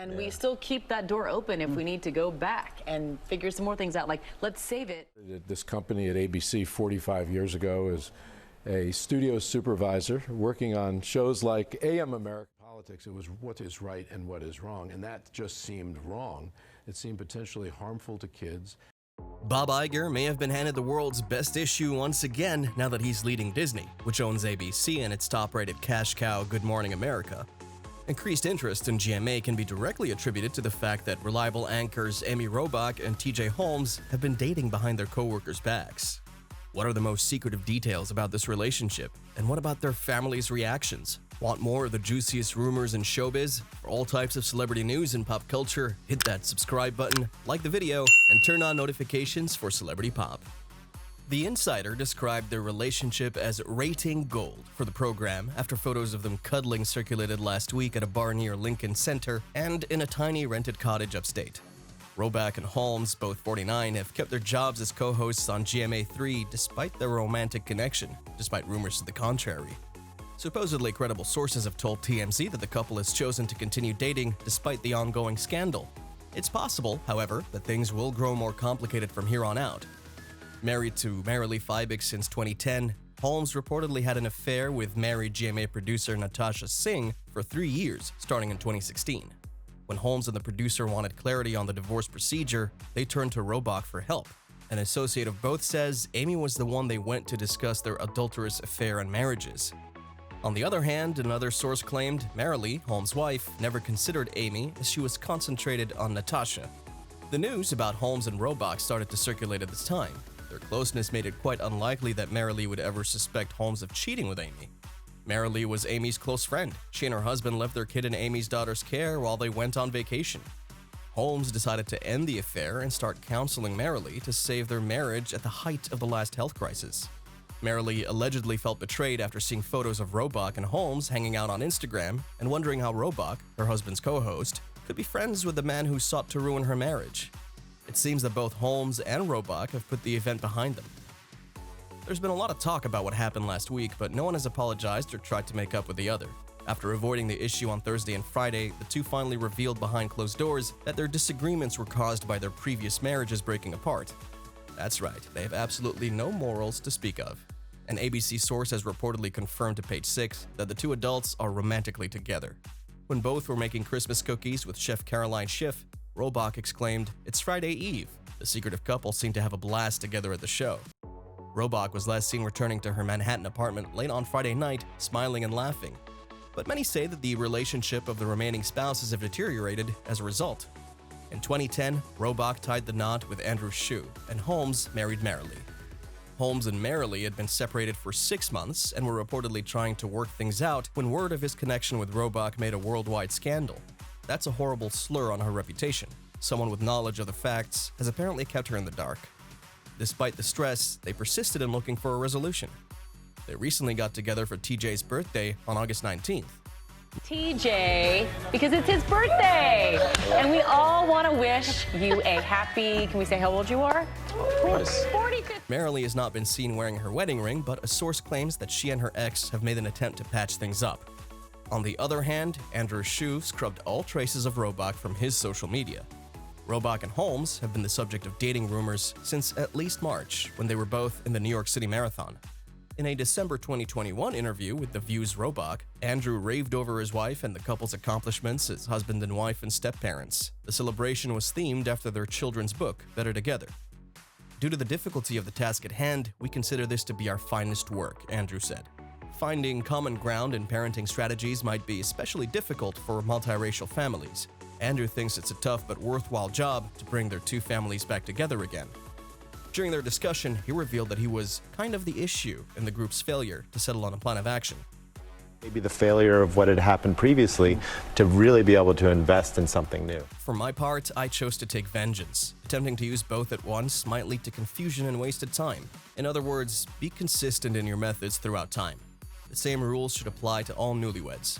And we still keep that door open if we need to go back and figure some more things out. Like, let's save it. This company at ABC 45 years ago is a studio supervisor working on shows like AM America. Politics, it was what is right and what is wrong, and that just seemed wrong. It seemed potentially harmful to kids. Bob Iger may have been handed the world's best issue once again now that he's leading Disney, which owns ABC and its top-rated cash cow Good Morning America. Increased interest in GMA can be directly attributed to the fact that reliable anchors Amy Robach and T.J. Holmes have been dating behind their co-workers' backs. What are the most secretive details about this relationship? And what about their families' reactions? Want more of the juiciest rumors in showbiz? For all types of celebrity news and pop culture, hit that subscribe button, like the video, and turn on notifications for Celebrity Pop. The Insider described their relationship as rating gold for the program after photos of them cuddling circulated last week at a bar near Lincoln Center and in a tiny rented cottage upstate. Robach and Holmes, both 49, have kept their jobs as co-hosts on GMA3 despite their romantic connection, despite rumors to the contrary. Supposedly credible sources have told TMZ that the couple has chosen to continue dating despite the ongoing scandal. It's possible, however, that things will grow more complicated from here on out. Married to Marilee Fiebig since 2010, Holmes reportedly had an affair with married GMA producer Natasha Singh for 3 years, starting in 2016. When Holmes and the producer wanted clarity on the divorce procedure, they turned to Robach for help. An associate of both says Amy was the one they went to discuss their adulterous affair and marriages. On the other hand, another source claimed Marilee, Holmes' wife, never considered Amy as she was concentrated on Natasha. The news about Holmes and Robach started to circulate at this time. Their closeness made it quite unlikely that Marilee would ever suspect Holmes of cheating with Amy. Marilee was Amy's close friend. She and her husband left their kid in Amy's daughter's care while they went on vacation. Holmes decided to end the affair and start counseling Marilee to save their marriage at the height of the last health crisis. Marilee allegedly felt betrayed after seeing photos of Robach and Holmes hanging out on Instagram and wondering how Robach, her husband's co-host, could be friends with the man who sought to ruin her marriage. It seems that both Holmes and Robach have put the event behind them. There's been a lot of talk about what happened last week, but no one has apologized or tried to make up with the other. After avoiding the issue on Thursday and Friday, the two finally revealed behind closed doors that their disagreements were caused by their previous marriages breaking apart. That's right, they have absolutely no morals to speak of. An ABC source has reportedly confirmed to Page 6 that the two adults are romantically together. When both were making Christmas cookies with Chef Caroline Schiff, Robach exclaimed, "It's Friday Eve." The secretive couple seemed to have a blast together at the show. Robach was last seen returning to her Manhattan apartment late on Friday night, smiling and laughing. But many say that the relationship of the remaining spouses have deteriorated as a result. In 2010, Robach tied the knot with Andrew Shue, and Holmes married Marilee. Holmes and Marilee had been separated for 6 months and were reportedly trying to work things out when word of his connection with Robach made a worldwide scandal. That's a horrible slur on her reputation. Someone with knowledge of the facts has apparently kept her in the dark. Despite the stress, they persisted in looking for a resolution. They recently got together for TJ's birthday on August 19th. TJ, because it's his birthday, and we all want to wish you a happy, can we say how old you are? 45th. Marilee has not been seen wearing her wedding ring, but a source claims that she and her ex have made an attempt to patch things up. On the other hand, Andrew Shue scrubbed all traces of Robach from his social media. Robach and Holmes have been the subject of dating rumors since at least March, when they were both in the New York City Marathon. In a December 2021 interview with The View's Robach, Andrew raved over his wife and the couple's accomplishments as husband and wife and step-parents. The celebration was themed after their children's book, Better Together. Due to the difficulty of the task at hand, we consider this to be our finest work, Andrew said. Finding common ground in parenting strategies might be especially difficult for multiracial families. Andrew thinks it's a tough but worthwhile job to bring their two families back together again. During their discussion, he revealed that he was kind of the issue in the group's failure to settle on a plan of action. Maybe the failure of what had happened previously to really be able to invest in something new. For my part, I chose to take vengeance. Attempting to use both at once might lead to confusion and wasted time. In other words, be consistent in your methods throughout time. The same rules should apply to all newlyweds.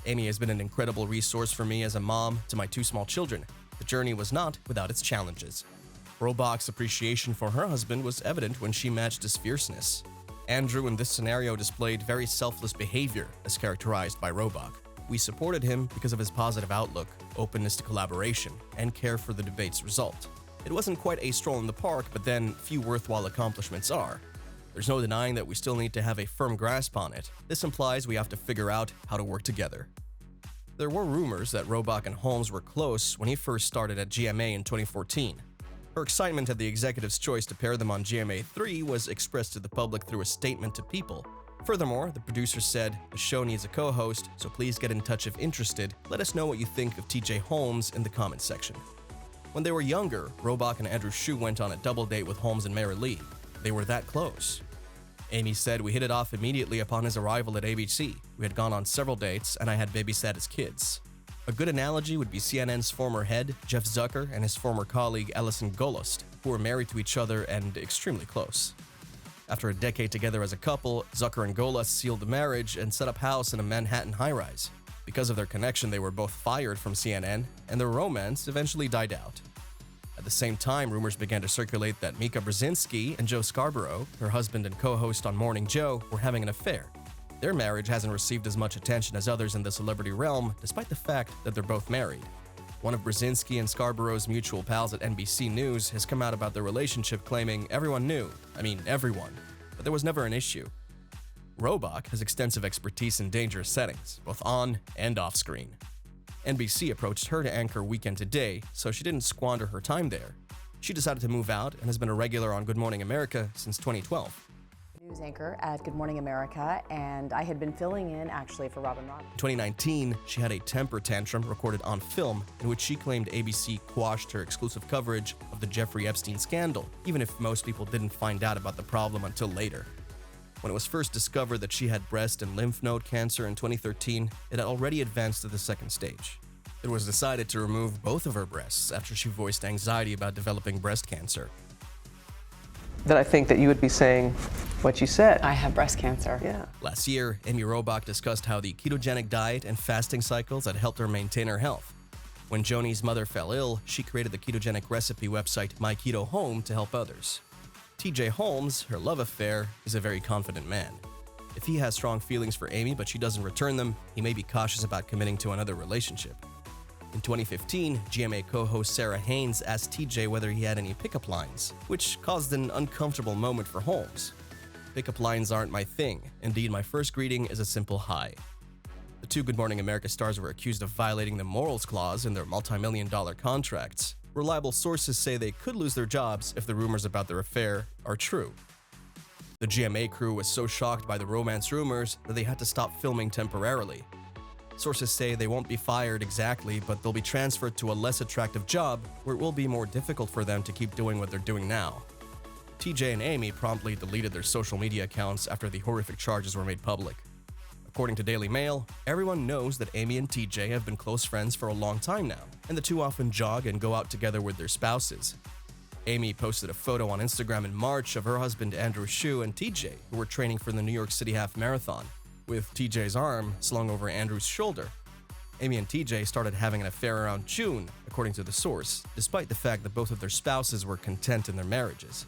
Amy has been an incredible resource for me as a mom to my 2 small children. The journey was not without its challenges. Robach's appreciation for her husband was evident when she matched his fierceness. Andrew in this scenario displayed very selfless behavior as characterized by Robach. "We supported him because of his positive outlook, openness to collaboration, and care for the debate's result. It wasn't quite a stroll in the park, but then few worthwhile accomplishments are. There's no denying that we still need to have a firm grasp on it. This implies we have to figure out how to work together." There were rumors that Robach and Holmes were close when he first started at GMA in 2014. Her excitement at the executive's choice to pair them on GMA 3 was expressed to the public through a statement to People. Furthermore, the producer said, "The show needs a co-host, so please get in touch if interested. Let us know what you think of T.J. Holmes in the comments section." When they were younger, Robach and Andrew Shue went on a double date with Holmes and Mary Lee. They were that close. Amy said, "We hit it off immediately upon his arrival at ABC. We had gone on several dates, and I had babysat his kids." A good analogy would be CNN's former head, Jeff Zucker, and his former colleague, Alison Gollust, who were married to each other and extremely close. After a decade together as a couple, Zucker and Gollust sealed the marriage and set up house in a Manhattan high-rise. Because of their connection, they were both fired from CNN, and their romance eventually died out. At the same time, rumors began to circulate that Mika Brzezinski and Joe Scarborough, her husband and co-host on Morning Joe, were having an affair. Their marriage hasn't received as much attention as others in the celebrity realm, despite the fact that they're both married. One of Brzezinski and Scarborough's mutual pals at NBC News has come out about their relationship, claiming everyone knew. I mean, everyone. But there was never an issue. Robach has extensive expertise in dangerous settings, both on and off screen. NBC approached her to anchor Weekend Today, so she didn't squander her time there. She decided to move out and has been a regular on Good Morning America since 2012. News anchor at Good Morning America, and I had been filling in actually for Robin. In 2019, she had a temper tantrum recorded on film in which she claimed ABC quashed her exclusive coverage of the Jeffrey Epstein scandal, even if most people didn't find out about the problem until later. When it was first discovered that she had breast and lymph node cancer in 2013, it had already advanced to the second stage. It was decided to remove both of her breasts after she voiced anxiety about developing breast cancer. That I think that you would be saying what you said. I have breast cancer. Yeah. Last year, Amy Robach discussed how the ketogenic diet and fasting cycles had helped her maintain her health. When Joni's mother fell ill, she created the ketogenic recipe website My Keto Home to help others. T.J. Holmes, her love affair, is a very confident man. If he has strong feelings for Amy but she doesn't return them, he may be cautious about committing to another relationship. In 2015, GMA co-host Sarah Haynes asked T.J. whether he had any pickup lines, which caused an uncomfortable moment for Holmes. "Pickup lines aren't my thing. Indeed, my first greeting is a simple hi." The two Good Morning America stars were accused of violating the morals clause in their multi-million-dollar contracts. Reliable sources say they could lose their jobs if the rumors about their affair are true. The GMA crew was so shocked by the romance rumors that they had to stop filming temporarily. Sources say they won't be fired exactly, but they'll be transferred to a less attractive job where it will be more difficult for them to keep doing what they're doing now. TJ and Amy promptly deleted their social media accounts after the horrific charges were made public. According to Daily Mail, everyone knows that Amy and TJ have been close friends for a long time now, and the two often jog and go out together with their spouses. Amy posted a photo on Instagram in March of her husband Andrew Shue and TJ, who were training for the New York City Half Marathon, with TJ's arm slung over Andrew's shoulder. Amy and TJ started having an affair around June, according to the source, despite the fact that both of their spouses were content in their marriages.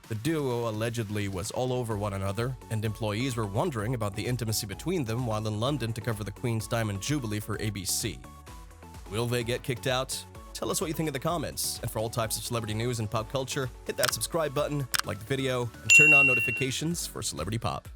The duo allegedly was all over one another, and employees were wondering about the intimacy between them while in London to cover the Queen's Diamond Jubilee for ABC. Will they get kicked out? Tell us what you think in the comments, and for all types of celebrity news and pop culture, hit that subscribe button, like the video, and turn on notifications for Celebrity Pop.